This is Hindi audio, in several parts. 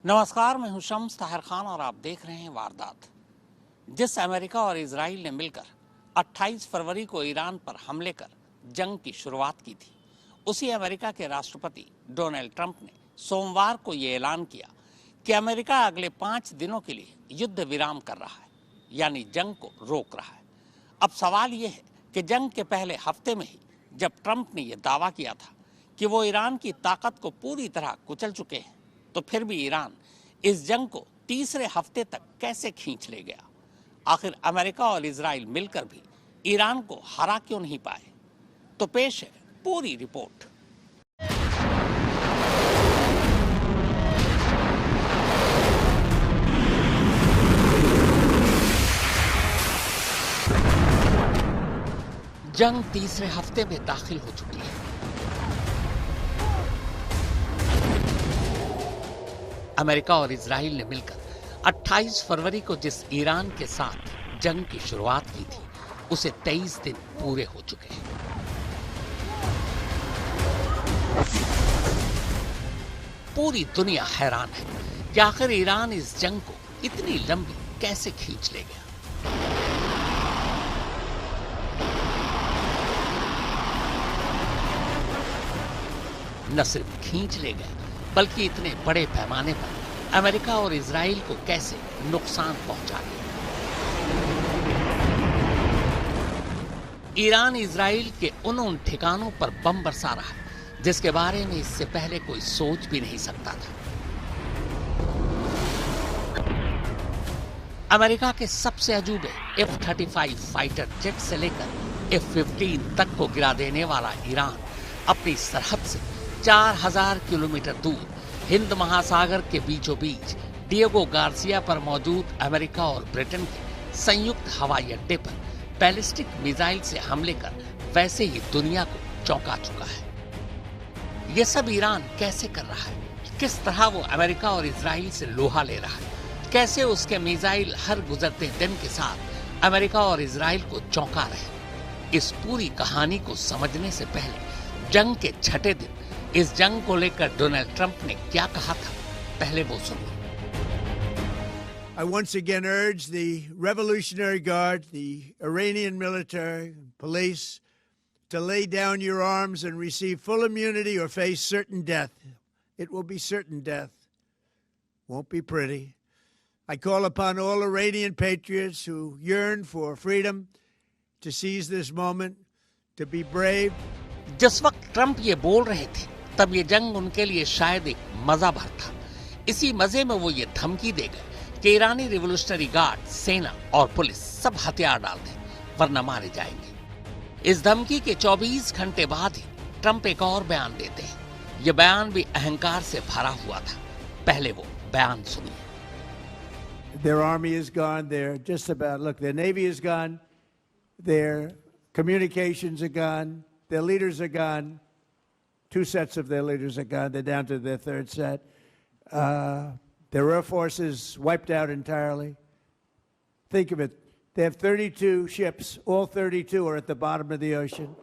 नमस्कार, मैं हूं शम्स ताहिर खान और आप देख रहे हैं वारदात। जिस अमेरिका और इजराइल ने मिलकर 28 फरवरी को ईरान पर हमले कर जंग की शुरुआत की थी, उसी अमेरिका के राष्ट्रपति डोनाल्ड ट्रंप ने सोमवार को ये ऐलान किया कि अमेरिका अगले 5 दिनों के लिए युद्ध विराम कर रहा है, यानी जंग को रोक रहा है। अब सवाल ये है कि जंग के पहले हफ्ते में ही जब ट्रंप ने यह दावा किया था कि वो ईरान की ताकत को पूरी तरह कुचल चुके हैं, तो फिर भी ईरान इस जंग को तीसरे हफ्ते तक कैसे खींच ले गया? आखिर अमेरिका और इजराइल मिलकर भी ईरान को हरा क्यों नहीं पाए? तो पेश है पूरी रिपोर्ट। जंग तीसरे हफ्ते में दाखिल हो चुकी है। अमेरिका और इजराइल ने मिलकर 28 फरवरी को जिस ईरान के साथ जंग की शुरुआत की थी, उसे 23 दिन पूरे हो चुके हैं। पूरी दुनिया हैरान है कि आखिर ईरान इस जंग को इतनी लंबी कैसे खींच ले गया। न सिर्फ खींच ले गए, बल्कि इतने बड़े पैमाने पर अमेरिका और इजराइल को कैसे नुकसान पहुंचा दिया। ईरान इजराइल के उन ठिकानों पर बम बरसा रहा है जिसके बारे में इससे पहले कोई सोच भी नहीं सकता था। अमेरिका के सबसे अजूबे F-35 फाइटर जेट से लेकर F-15 तक को गिरा देने वाला ईरान अपनी सरहद से 4000 किलोमीटर दूर हिंद महासागर के बीचों बीच डिएगो गार्सिया पर मौजूद अमेरिका और ब्रिटेन के संयुक्त हवाई अड्डे पर बैलिस्टिक मिसाइल से हमले कर वैसे ही दुनिया को चौंका चुका है। यह सब ईरान कैसे कर रहा है? किस तरह वो अमेरिका और इजराइल से लोहा ले रहा है? कैसे उसके मिसाइल हर गुजरते दिन के साथ अमेरिका और इजराइल को चौंका रहे? इस पूरी कहानी को समझने से पहले जंग के छठे दिन इस जंग को लेकर डोनाल्ड ट्रंप ने क्या कहा था, पहले वो सुनिए। I once again urge the Revolutionary Guard, the Iranian military, police, to lay down your arms and receive full immunity or face certain death. It will be certain death. Won't be pretty. I call upon all Iranian patriots who yearn for freedom to seize this moment, to be brave. जिस वक्त ट्रंप ये बोल रहे थे, तब ये जंग उनके लिए शायद एक मजा भर था। इसी मजे में वो ये धमकी दे गए कि ईरानी रिवोल्यूशनरी गार्ड, सेना और पुलिस सब हथियार डाल दें, वरना मारे जाएंगे। इस धमकी के 24 घंटे बाद ही ट्रंप एक और बयान देते हैं। ये बयान भी अहंकार से भरा हुआ था। पहले वो बयान सुनिए। Their army is gone. They're just about, look, their navy is gone. Their communications are gone. Their leaders are gone. 2 sets of their leaders are gone. They're down to their 3rd set. Their air force is wiped out entirely. Think of it. They have 32 ships. All 32 are at the bottom of the ocean.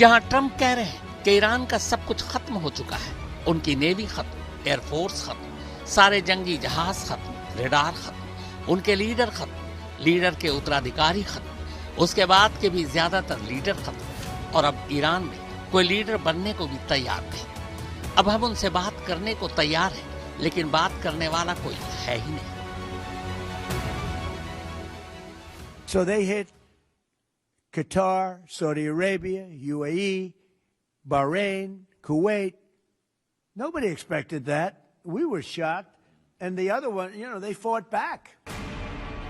यहाँ ट्रंप कह रहे हैं कि ईरान का सब कुछ खत्म हो चुका है। उनकी नेवी खत्म, एयरफोर्स खत्म, सारे जंगी जहाज खत्म, रेडार खत्म, उनके लीडर खत्म, लीडर के उत्तराधिकारी खत्म, उसके बाद के भी ज्यादातर लीडर खत्म, और अब ईरान में कोई लीडर बनने को भी तैयार नहीं। अब हम उनसे बात करने को तैयार हैं, लेकिन बात करने वाला कोई है ही नहीं। So they hit Qatar, Saudi Arabia, UAE, Bahrain, Kuwait. Nobody expected that. We were shocked. And the other one, they fought back.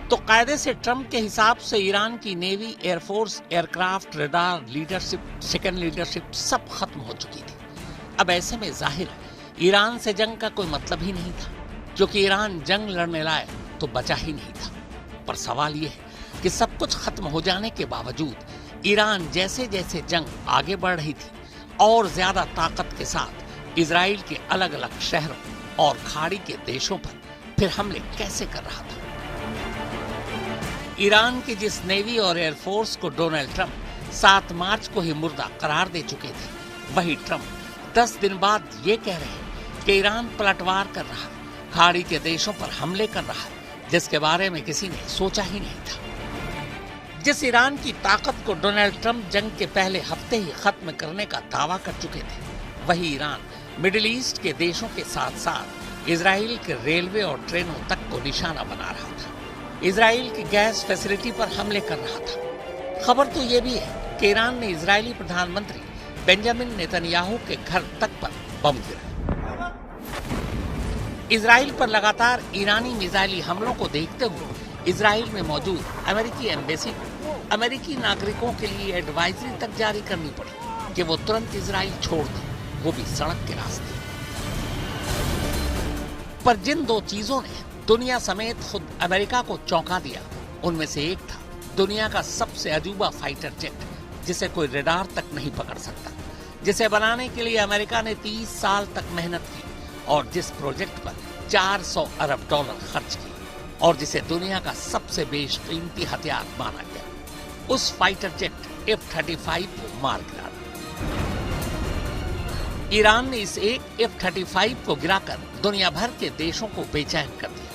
तो कायदे से ट्रंप के हिसाब से ईरान की navy, air force, aircraft, radar, leadership, second leadership सब खत्म हो चुकी थी। अब ऐसे में जाहिर है ईरान से जंग का कोई मतलब ही नहीं था, क्योंकि ईरान जंग लड़ने लायक तो बचा ही नहीं था। पर सवाल यह है कि सब कुछ खत्म हो जाने के बावजूद ईरान जैसे जैसे जंग आगे बढ़ रही थी और ज्यादा ताकत के साथ इजराइल के अलग अलग शहरों और खाड़ी के देशों पर फिर हमले कैसे कर रहा था। ईरान की जिस नेवी और एयरफोर्स को डोनाल्ड ट्रंप 7 मार्च को ही मुर्दा करार दे चुके थे, वही ट्रंप 10 दिन बाद ये कह रहे हैं कि ईरान पलटवार कर रहा है, खाड़ी के देशों पर हमले कर रहा है, जिसके बारे में किसी ने सोचा ही नहीं था। जिस ईरान की ताकत को डोनाल्ड ट्रंप जंग के पहले हफ्ते ही खत्म करने का दावा कर चुके थे, वही ईरान मिडिल ईस्ट के देशों के साथ साथ इजराइल के रेलवे और ट्रेनों तक को निशाना बना रहा था। इजराइल की गैस फैसिलिटी पर हमले कर रहा था। खबर तो ये भी है कि ईरान ने इजरायली प्रधानमंत्री बेंजामिन नेतन्याहू के घर तक पर बम गिराया। इजराइल पर लगातार ईरानी मिसाइली हमलों को देखते हुए इजराइल में मौजूद अमेरिकी एम्बेसी को अमेरिकी नागरिकों के लिए एडवाइजरी तक जारी करनी पड़ी कि वो तुरंत इजराइल छोड़ दें, वो भी सड़क के रास्ते। पर जिन दो चीजों ने दुनिया समेत खुद अमेरिका को चौंका दिया, उनमें से एक था दुनिया का सबसे अजूबा फाइटर जेट, जिसे कोई रडार तक नहीं पकड़ सकता, जिसे बनाने के लिए अमेरिका ने 30 साल तक मेहनत की और जिस प्रोजेक्ट पर 400 अरब डॉलर खर्च किए और जिसे दुनिया का सबसे बेशकीमती हथियार माना गया। उस फाइटर जेट F-35 को मार गिराया। ईरान ने इस एक F-35 को गिराकर दुनिया भर के देशों को बेचैन कर दिया।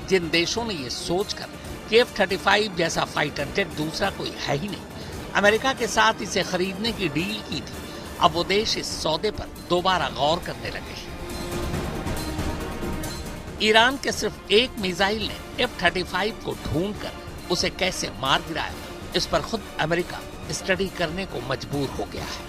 जिन देशों ने ये सोचकर कि F-35 जैसा फाइटर जेट दूसरा कोई है ही नहीं, अमेरिका के साथ इसे खरीदने की डील की थी, अब वो देश इस सौदे पर दोबारा गौर करने लगे हैं। ईरान के सिर्फ एक मिसाइल ने F-35 को ढूंढकर उसे कैसे मार गिराया, इस पर खुद अमेरिका स्टडी करने को मजबूर हो गया है।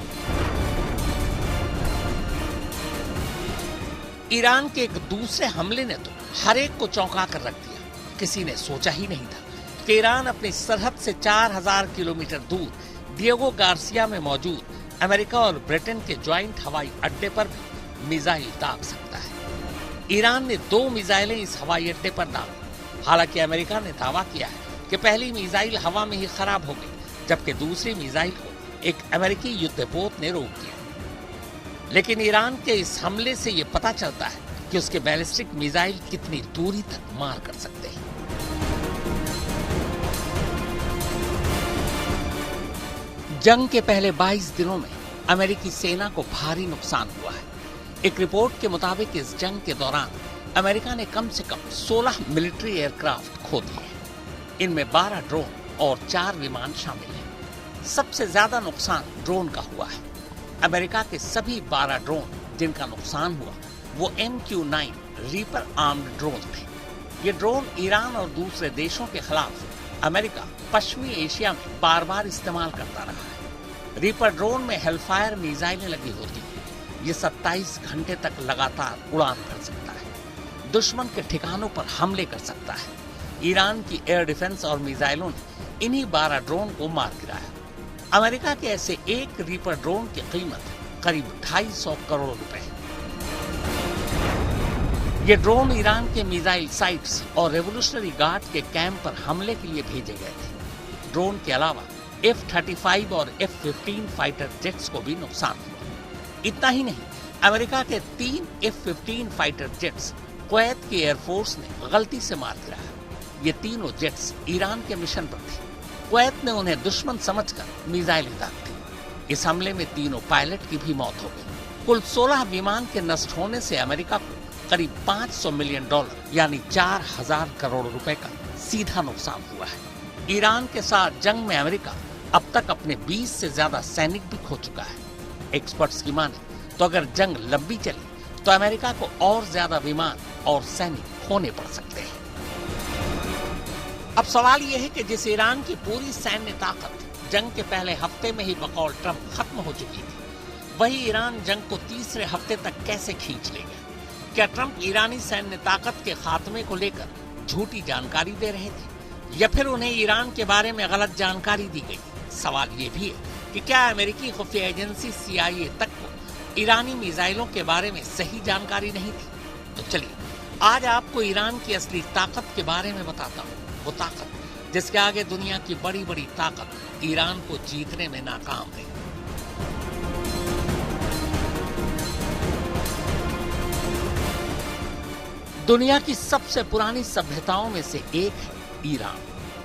ईरान के एक दूसरे हमले ने तो हर एक को चौंका कर रख दिया। किसी ने सोचा ही नहीं था कि ईरान अपनी सरहद से 4000 किलोमीटर दूर डिएगो गार्सिया में मौजूद अमेरिका और ब्रिटेन के ज्वाइंट हवाई अड्डे पर भी मिसाइल दाग सकता है। ईरान ने 2 मिसाइलें इस हवाई अड्डे पर दागी। हालांकि अमेरिका ने दावा किया है कि पहली मिसाइल हवा में ही खराब हो गई, जबकि दूसरी मिसाइल को एक अमेरिकी युद्धपोत ने रोक दिया। लेकिन ईरान के इस हमले से ये पता चलता है कि उसके बैलिस्टिक मिसाइल कितनी दूरी तक मार कर सकते हैं। जंग के पहले 22 दिनों में अमेरिकी सेना को भारी नुकसान हुआ है। एक रिपोर्ट के मुताबिक इस जंग के दौरान अमेरिका ने कम से कम 16 मिलिट्री एयरक्राफ्ट खो दिए हैं। इनमें 12 ड्रोन और 4 विमान शामिल हैं। सबसे ज्यादा नुकसान ड्रोन का हुआ है। अमेरिका के सभी 12 ड्रोन जिनका नुकसान हुआ वो MQ-9 रीपर आर्म्ड ड्रोन थे। ये ड्रोन ईरान और दूसरे देशों के खिलाफ अमेरिका पश्चिमी एशिया में बार बार इस्तेमाल करता रहा है। रीपर ड्रोन में हेलफायर मिसाइलें लगी होती हैं। ये 27 घंटे तक लगातार उड़ान भर सकता है, दुश्मन के ठिकानों पर हमले कर सकता है। ईरान की एयर डिफेंस और मिसाइलों ने इन्हीं 12 ड्रोन को मार गिराया। अमेरिका के ऐसे एक रीपर ड्रोन की कीमत करीब 250 करोड़ रुपए है। ये ड्रोन ईरान के मिसाइल साइट्स और रेवोल्यूशनरी गार्ड के कैंप पर हमले के लिए भेजे गए थे। ड्रोन के अलावा F-35 और F-15 फाइटर जेट्स को भी नुकसान हुआ। इतना ही नहीं, अमेरिका के 3 F-15 फाइटर जेट्स कुवैत की एयरफोर्स ने गलती से मार गिराया। ये तीनों जेट्स ईरान के मिशन पर थे। कुवैत ने उन्हें दुश्मन समझकर मिसाइलें दाग दी। इस हमले में तीनों पायलट की भी मौत हो गई। कुल 16 विमान के नष्ट होने से अमेरिका को करीब $500 मिलियन यानी 4000 करोड़ रुपए का सीधा नुकसान हुआ है। ईरान के साथ जंग में अमेरिका अब तक अपने 20 से ज्यादा सैनिक भी खो चुका है। एक्सपर्ट्स की माने तो अगर जंग लंबी चली तो अमेरिका को और ज्यादा विमान और सैनिक खोने पड़ सकते हैं। अब सवाल यह है कि जिस ईरान की पूरी सैन्य ताकत जंग के पहले हफ्ते में ही बकौल ट्रंप खत्म हो चुकी थी, वही ईरान जंग को तीसरे हफ्ते तक कैसे खींच लेगा? क्या ट्रंप ईरानी सैन्य ताकत के खात्मे को लेकर झूठी जानकारी दे रहे थे या फिर उन्हें ईरान के बारे में गलत जानकारी दी गई? सवाल ये भी है कि क्या अमेरिकी खुफिया एजेंसी CIA तक को ईरानी मिसाइलों के बारे में सही जानकारी नहीं थी? तो चलिए आज आपको ईरान की असली ताकत के बारे में बताता हूँ। वो ताकत जिसके आगे दुनिया की बड़ी बड़ी ताकत ईरान को जीतने में नाकाम रही। दुनिया की सबसे पुरानी सभ्यताओं में से एक है ईरान।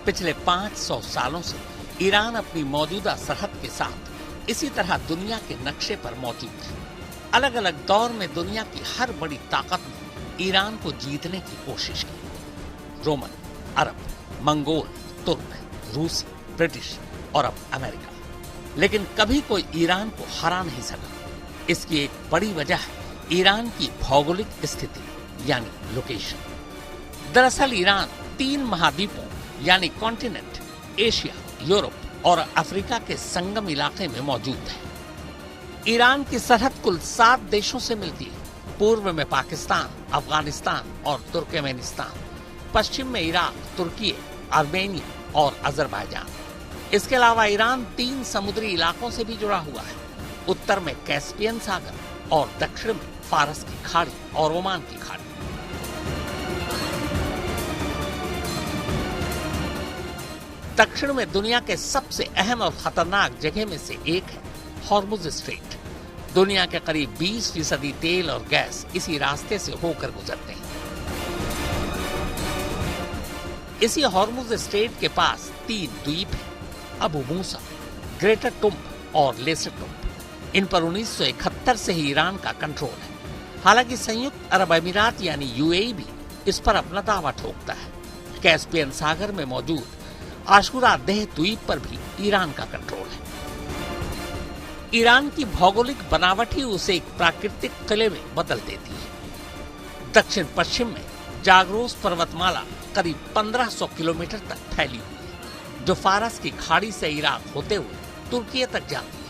पिछले 500 सालों से ईरान अपनी मौजूदा सरहद के साथ इसी तरह दुनिया के नक्शे पर मौजूद है। अलग अलग दौर में दुनिया की हर बड़ी ताकत ने ईरान को जीतने की कोशिश की। रोमन, अरब, मंगोल, तुर्क, रूसी, ब्रिटिश और अब अमेरिका, लेकिन कभी कोई ईरान को हरा नहीं सका। इसकी एक बड़ी वजह है ईरान की भौगोलिक स्थिति यानी लोकेशन। दरअसल ईरान 3 महाद्वीपों यानी कॉन्टिनेंट, एशिया, यूरोप और अफ्रीका के संगम इलाके में मौजूद है। ईरान की सरहद कुल 7 देशों से मिलती है। पूर्व में पाकिस्तान, अफगानिस्तान और तुर्कमेनिस्तान, पश्चिम में इराक, तुर्की, आर्मेनिया और अजरबैजान। इसके अलावा ईरान 3 समुद्री इलाकों से भी जुड़ा हुआ है। उत्तर में कैस्पियन सागर और दक्षिण में फारस की खाड़ी और ओमान की खाड़ी। दक्षिण में दुनिया के सबसे अहम और खतरनाक जगह में से एक है हॉर्मुज स्ट्रेट। दुनिया के करीब 20% तेल और गैस इसी रास्ते से होकर गुजरते हैं। इसी हॉर्मुज स्ट्रेट के पास 3 द्वीप हैं, अबू मूसा, ग्रेटर टुम्ब और लेसर टुम्ब। इन पर 1971 से ही ईरान का कंट्रोल है। हालांकि संयुक्त अरब अमीरात यानी यूएई भी इस पर अपना दावा ठोकता है। कैस्पियन सागर में मौजूद आशुरा देह द्वीप पर भी ईरान का कंट्रोल है। ईरान की भौगोलिक बनावट ही उसे एक प्राकृतिक किले में बदल देती है। दक्षिण पश्चिम में जाग्रोस पर्वतमाला करीब 1500 किलोमीटर तक फैली हुई है, जो फारस की खाड़ी से इराक होते हुए तुर्की तक जाती है।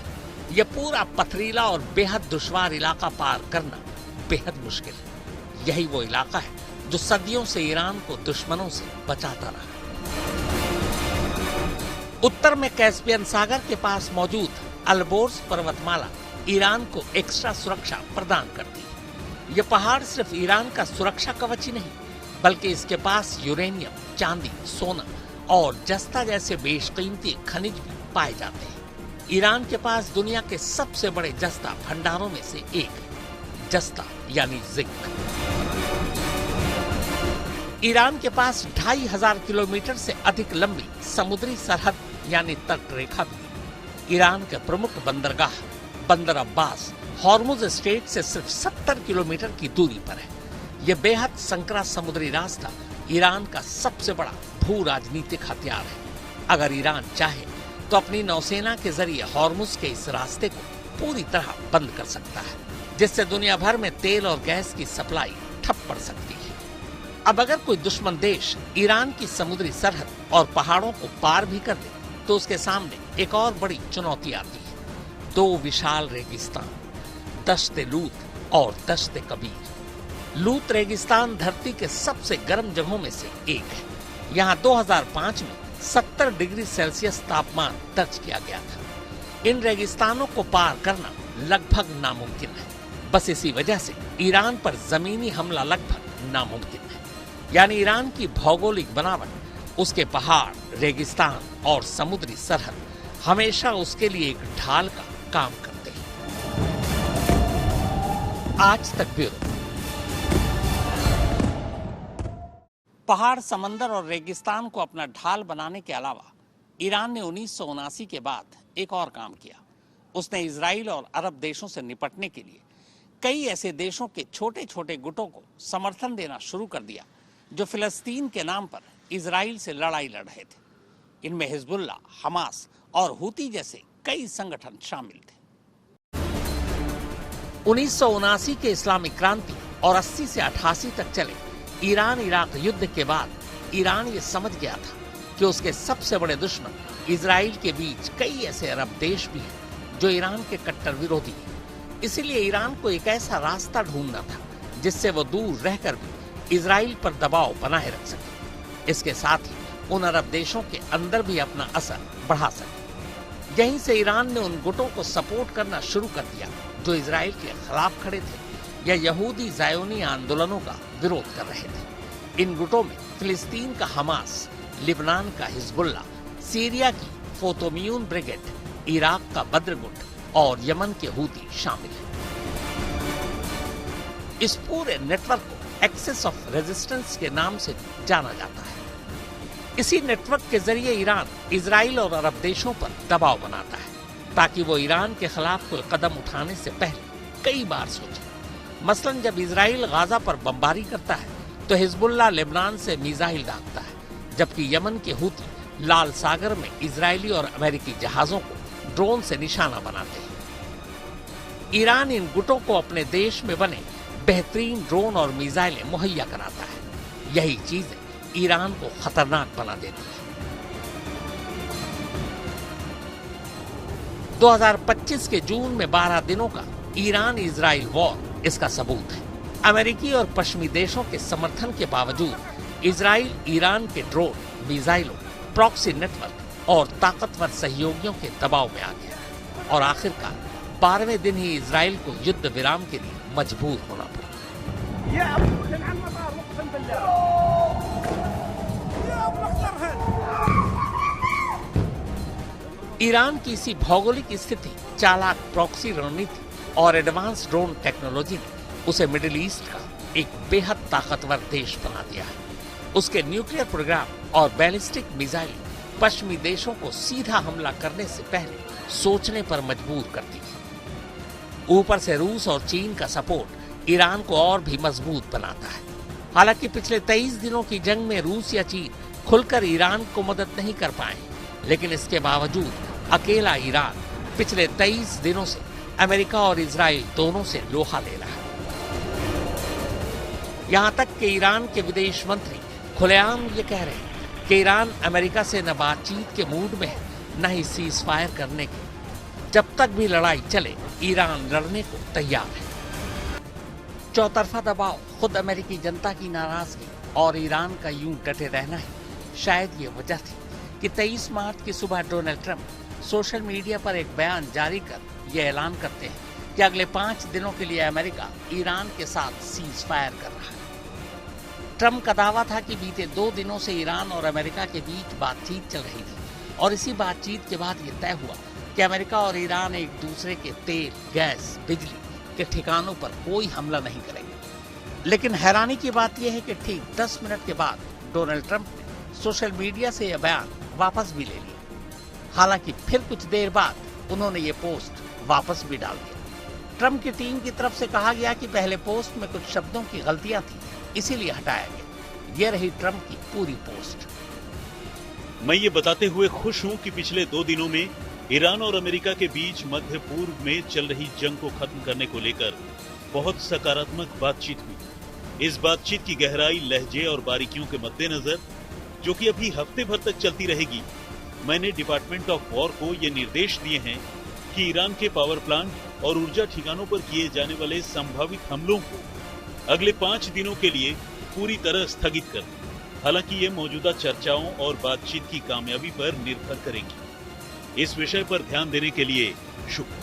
यह पूरा पथरीला और बेहद दुश्वार इलाका पार करना बेहद मुश्किल है। यही वो इलाका है जो सदियों से ईरान को दुश्मनों से बचाता रहा। उत्तर में कैस्पियन सागर के पास मौजूद अल्बोर्स पर्वतमाला ईरान को एक्स्ट्रा सुरक्षा प्रदान करती है। यह पहाड़ सिर्फ ईरान का सुरक्षा कवच ही नहीं, बल्कि इसके पास यूरेनियम, चांदी, सोना और जस्ता जैसे बेशकीमती खनिज भी पाए जाते हैं। ईरान के पास दुनिया के सबसे बड़े जस्ता भंडारों में से एक है, जस्ता यानी जिंक। ईरान के पास 2500 किलोमीटर से अधिक लंबी समुद्री सरहद यानी तट रेखा भी। ईरान के प्रमुख बंदरगाह बंदर अब्बास हॉर्मुज स्ट्रेट से सिर्फ 70 किलोमीटर की दूरी पर है। यह बेहद संकरा समुद्री रास्ता ईरान का सबसे बड़ा भू राजनीतिक हथियार है। अगर ईरान चाहे तो अपनी नौसेना के जरिए हॉर्मुज के इस रास्ते को पूरी तरह बंद कर सकता है, जिससे दुनिया भर में तेल और गैस की सप्लाई ठप पड़ सकती है। अब अगर कोई दुश्मन देश ईरान की समुद्री सरहद और पहाड़ों को पार भी कर ले, तो उसके सामने एक और बड़ी चुनौती आती है। 2 विशाल रेगिस्तान, दश्ते लूत और दश्ते कबीर। लूत रेगिस्तान धरती के सबसे गर्म जगहों में से एक है। यहाँ 2005 में 70 डिग्री सेल्सियस तापमान दर्ज किया गया था। इन रेगिस्तानों को पार करना लगभग नामुमकिन है। बस इसी वजह से ईरान पर जमीनी हमला लगभग नामुमकिन है। यानी ईरान की भौगोलिक बनावट, उसके पहाड़, रेगिस्तान और समुद्री सरहद हमेशा उसके लिए एक ढाल का काम करते हैं। आज तक ब्यूरो। पहाड़, समंदर और रेगिस्तान को अपना ढाल बनाने के अलावा ईरान ने 1979 के बाद एक और काम किया। उसने इजराइल और अरब देशों से निपटने के लिए कई ऐसे देशों के छोटे छोटे गुटों को समर्थन देना शुरू कर दिया जो फिलिस्तीन के नाम पर इजराइल से लड़ाई लड़ रहे थे। इनमें हिजबुल्लाह, हमास और हुती जैसे कई संगठन शामिल थे। 1979 के इस्लामिक क्रांति और 80 से 88 तक चले ईरान इराक युद्ध के बाद ईरान ये समझ गया था कि उसके सबसे बड़े दुश्मन इजराइल के बीच कई ऐसे अरब देश भी हैं जो ईरान के कट्टर विरोधी हैं। इसीलिए ईरान को एक ऐसा रास्ता ढूंढना था जिससे वो दूर रहकर भी इजराइल पर दबाव बनाए रख सके। इसके साथ ही उन अरब देशों के अंदर भी अपना असर बढ़ा सके। यहीं से ईरान ने उन गुटों को सपोर्ट करना शुरू कर दिया जो इजराइल के खिलाफ खड़े थे या यहूदी ज़ायोनी आंदोलनों का विरोध कर रहे थे। इन गुटों में फिलिस्तीन का हमास, लिबनान का हिजबुल्लाह, सीरिया की फोतोमियून ब्रिगेड, इराक का बद्र गुट और यमन के हूती शामिल हैं। इस पूरे नेटवर्क को एक्सेस ऑफ रेजिस्टेंस के नाम से जाना जाता है। इसी नेटवर्क के जरिए ईरान इजराइल और अरब देशों पर दबाव बनाता है ताकि वो ईरान के खिलाफ कोई कदम उठाने से पहले कई बार सोचे। मसलन जब इजराइल गाजा पर बमबारी करता है तो हिजबुल्लाह लेबनान से मिसाइल दागता है, जबकि यमन के हूती लाल सागर में इजरायली और अमेरिकी जहाजों को ड्रोन से निशाना बनाते हैं। ईरान इन गुटों को अपने देश में बने बेहतरीन ड्रोन और मिसाइलें मुहैया कराता है। यही चीजें ईरान को खतरनाक बना देती है। 2025 के जून में 12 दिनों का ईरान इजराइल वॉर इसका सबूत है। अमेरिकी और पश्चिमी देशों के समर्थन के बावजूद इजराइल ईरान के ड्रोन, मिसाइलों, प्रॉक्सी नेटवर्क और ताकतवर सहयोगियों के दबाव में आ गया और आखिरकार 12वें दिन ही इजराइल को युद्ध विराम के लिए मजबूर होना पड़ा। ईरान की इसी भौगोलिक स्थिति, चालाक प्रॉक्सी रणनीति और एडवांस ड्रोन टेक्नोलॉजी ने उसे मिडिल ईस्ट का एक बेहद ताकतवर देश बना दिया है। उसके न्यूक्लियर प्रोग्राम और बैलिस्टिक मिसाइल पश्चिमी देशों को सीधा हमला करने से पहले सोचने पर मजबूर करती है। ऊपर से रूस और चीन का सपोर्ट ईरान को और भी मजबूत बनाता है। हालांकि पिछले 23 दिनों की जंग में रूस या चीन खुलकर ईरान को मदद नहीं कर पाए, लेकिन इसके बावजूद अकेला ईरान पिछले 23 दिनों से अमेरिका और इजराइल दोनों से लोहा ले रहा है। यहां तक कि ईरान के विदेश मंत्री खुलेआम ये कह रहे हैं कि ईरान अमेरिका से न बातचीत के मूड में है, न ही सीज फायर करने के। जब तक भी लड़ाई चले, ईरान लड़ने को तैयार है। चौतरफा दबाव, खुद अमेरिकी जनता की नाराजगी और ईरान का यूं डटे रहना है शायद ये वजह थी कि 23 मार्च की सुबह डोनाल्ड ट्रंप सोशल मीडिया पर एक बयान जारी कर यह ऐलान करते हैं कि अगले 5 दिनों के लिए अमेरिका ईरान के साथ सीज फायर कर रहा है। ट्रंप का दावा था कि बीते 2 दिनों से ईरान और अमेरिका के बीच बातचीत चल रही थी और इसी बातचीत के बाद यह तय हुआ कि अमेरिका और ईरान एक दूसरे के तेल, गैस, बिजली के ठिकानों पर कोई हमला नहीं करेंगे। लेकिन हैरानी की बात यह है कि ठीक 10 मिनट के बाद डोनाल्ड ट्रंप ने सोशल मीडिया से यह बयान वापस भी ले लिया। हालांकि फिर कुछ देर बाद उन्होंने ये पोस्ट वापस भी डाल दिया। ट्रंप की टीम की तरफ से कहा गया कि पहले पोस्ट में कुछ शब्दों की गलतियां थी, इसीलिए हटाया गया। यह रही ट्रंप की पूरी पोस्ट। मैं ये बताते हुए खुश हूं कि पिछले 2 दिनों में ईरान और अमेरिका के बीच मध्य पूर्व में चल रही जंग को खत्म करने को लेकर बहुत सकारात्मक बातचीत हुई। इस बातचीत की गहराई, लहजे और बारीकियों के मद्देनजर, जो कि अभी हफ्ते भर तक चलती रहेगी, मैंने डिपार्टमेंट ऑफ वॉर को ये निर्देश दिए हैं कि ईरान के पावर प्लांट और ऊर्जा ठिकानों पर किए जाने वाले संभावित हमलों को अगले 5 दिनों के लिए पूरी तरह स्थगित कर दें। हालांकि ये मौजूदा चर्चाओं और बातचीत की कामयाबी पर निर्भर करेगी। इस विषय पर ध्यान देने के लिए शुक्रिया।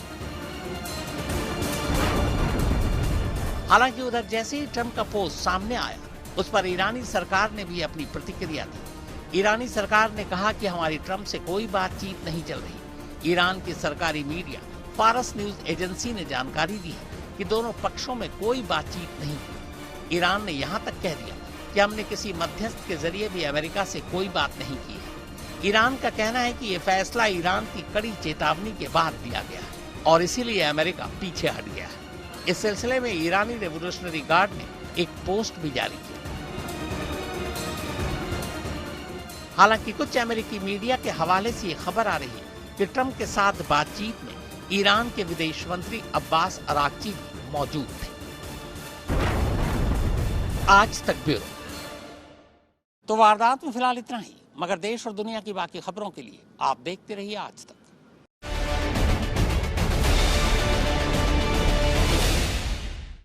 हालांकि उधर जैसे ही ट्रंप का पोस्ट सामने आया, उस पर ईरानी सरकार ने भी अपनी प्रतिक्रिया दी। ईरानी सरकार ने कहा कि हमारी ट्रंप से कोई बातचीत नहीं चल रही। ईरान की सरकारी मीडिया फारस न्यूज एजेंसी ने जानकारी दी है कि दोनों पक्षों में कोई बातचीत नहीं हुई। ईरान ने यहाँ तक कह दिया कि हमने किसी मध्यस्थ के जरिए भी अमेरिका से कोई बात नहीं की है। ईरान का कहना है कि ये फैसला ईरान की कड़ी चेतावनी के बाद दिया गया है और इसीलिए अमेरिका पीछे हट गया है। इस सिलसिले में ईरानी रेवोल्यूशनरी गार्ड ने एक पोस्ट भी जारी किया। हालांकि कुछ अमेरिकी मीडिया के हवाले से ये खबर आ रही है कि ट्रंप के साथ बातचीत में ईरान के विदेश मंत्री अब्बास अराक्ची भी मौजूद थे। आज तक ब्यूरो। तो वारदात में फिलहाल इतना ही, मगर देश और दुनिया की बाकी खबरों के लिए आप देखते रहिए आज तक।